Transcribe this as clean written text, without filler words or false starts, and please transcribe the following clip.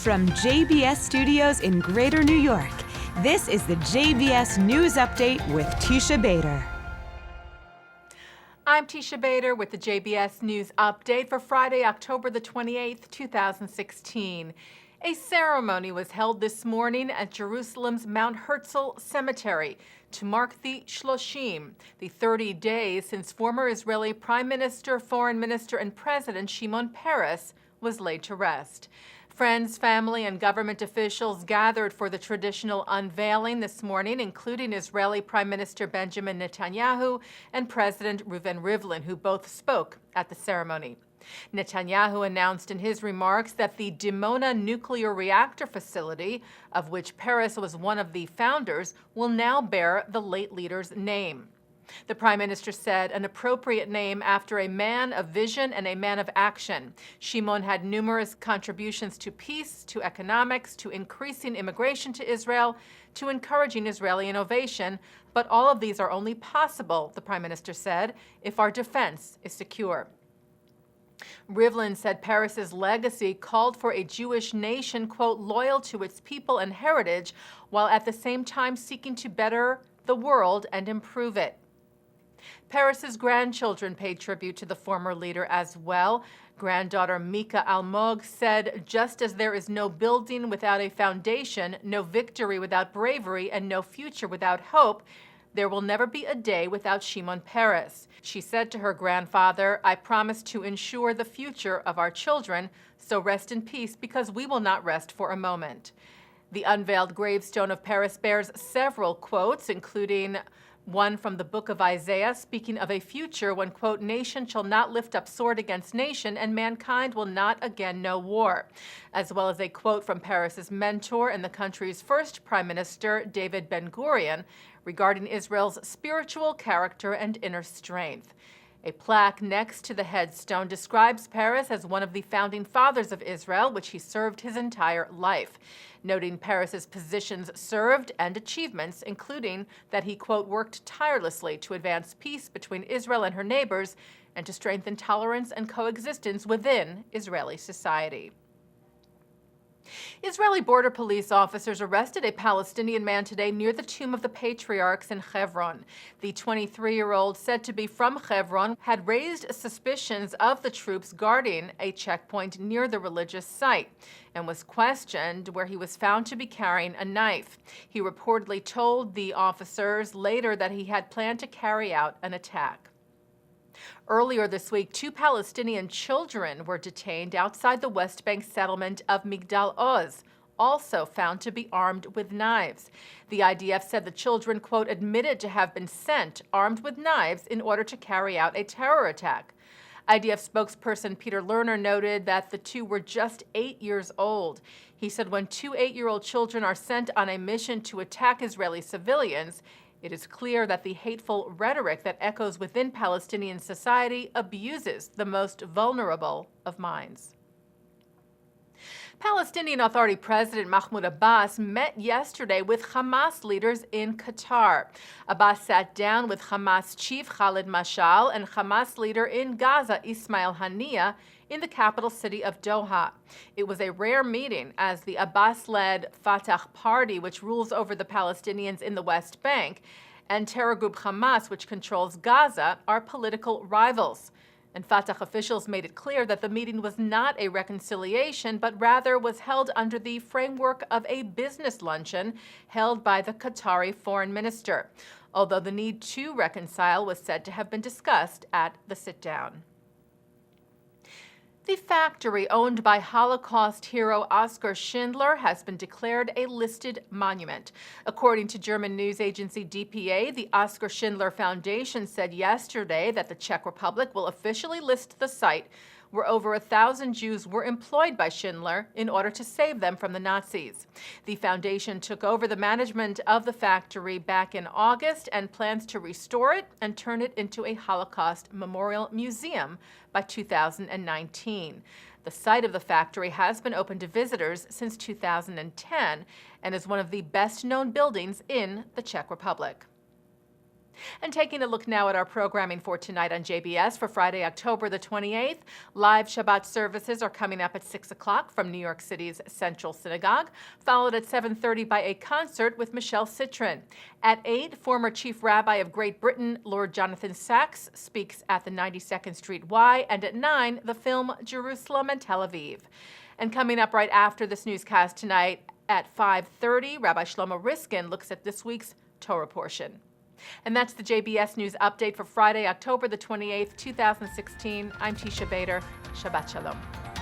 From JBS Studios in Greater New York, this is the JBS News Update with Teisha Bader. I'm Teisha Bader with the JBS News Update for Friday, October the 28th, 2016. A ceremony was held this morning at Jerusalem's Mount Herzl Cemetery to mark the Shloshim, the 30 days since former Israeli Prime Minister, Foreign Minister, and President Shimon Peres was laid to rest. Friends, family, and government officials gathered for the traditional unveiling this morning, including Israeli Prime Minister Benjamin Netanyahu and President Reuven Rivlin, who both spoke at the ceremony. Netanyahu announced in his remarks that the Dimona nuclear reactor facility, of which Peres was one of the founders, will now bear the late leader's name. The prime minister said, an appropriate name after a man of vision and a man of action. Shimon had numerous contributions to peace, to economics, to increasing immigration to Israel, to encouraging Israeli innovation, but all of these are only possible, the prime minister said, if our defense is secure. Rivlin said Peres's legacy called for a Jewish nation, quote, loyal to its people and heritage, while at the same time seeking to better the world and improve it. Peres's grandchildren paid tribute to the former leader as well. Granddaughter Mika Almog said, just as there is no building without a foundation, no victory without bravery, and no future without hope, there will never be a day without Shimon Peres. She said to her grandfather, I promise to ensure the future of our children, so rest in peace because we will not rest for a moment. The unveiled gravestone of Peres bears several quotes, including one from the book of Isaiah, speaking of a future when, quote, nation shall not lift up sword against nation and mankind will not again know war, as well as a quote from Peres's mentor and the country's first prime minister, David Ben-Gurion, regarding Israel's spiritual character and inner strength. A plaque next to the headstone describes Peres as one of the founding fathers of Israel, which he served his entire life, noting Peres's positions served and achievements, including that he, quote, worked tirelessly to advance peace between Israel and her neighbors and to strengthen tolerance and coexistence within Israeli society. Israeli border police officers arrested a Palestinian man today near the Tomb of the Patriarchs in Hebron. The 23-year-old, said to be from Hebron, had raised suspicions of the troops guarding a checkpoint near the religious site and was questioned, where he was found to be carrying a knife. He reportedly told the officers later that he had planned to carry out an attack. Earlier this week, 2 Palestinian children were detained outside the West Bank settlement of Migdal Oz, also found to be armed with knives. The IDF said the children, quote, admitted to have been sent armed with knives in order to carry out a terror attack. IDF spokesperson Peter Lerner noted that the 2 were just 8 years old. He said when 2 8-year-old children are sent on a mission to attack Israeli civilians, it is clear that the hateful rhetoric that echoes within Palestinian society abuses the most vulnerable of minds. Palestinian Authority President Mahmoud Abbas met yesterday with Hamas leaders in Qatar. Abbas sat down with Hamas chief Khalid Mashal and Hamas leader in Gaza, Ismail Haniyeh, in the capital city of Doha. It was a rare meeting as the Abbas-led Fatah party, which rules over the Palestinians in the West Bank, and terror group Hamas, which controls Gaza, are political rivals. And Fatah officials made it clear that the meeting was not a reconciliation, but rather was held under the framework of a business luncheon held by the Qatari foreign minister, although the need to reconcile was said to have been discussed at the sit-down. The factory owned by Holocaust hero Oskar Schindler has been declared a listed monument. According to German news agency dpa, the Oskar Schindler Foundation said yesterday that the Czech Republic will officially list the site where over 1,000 Jews were employed by Schindler in order to save them from the Nazis. The foundation took over the management of the factory back in August and plans to restore it and turn it into a Holocaust memorial museum by 2019. The site of the factory has been open to visitors since 2010 and is one of the best-known buildings in the Czech Republic. And taking a look now at our programming for tonight on JBS for Friday, October the 28th. Live Shabbat services are coming up at 6 o'clock from New York City's Central Synagogue, followed at 7:30 by a concert with Michelle Citrin. At 8, former Chief Rabbi of Great Britain, Lord Jonathan Sacks, speaks at the 92nd Street Y, and at 9, the film Jerusalem and Tel Aviv. And coming up right after this newscast tonight at 5:30, Rabbi Shlomo Riskin looks at this week's Torah portion. And that's the JBS News Update for Friday, October the 28th, 2016. I'm Teisha Bader. Shabbat Shalom.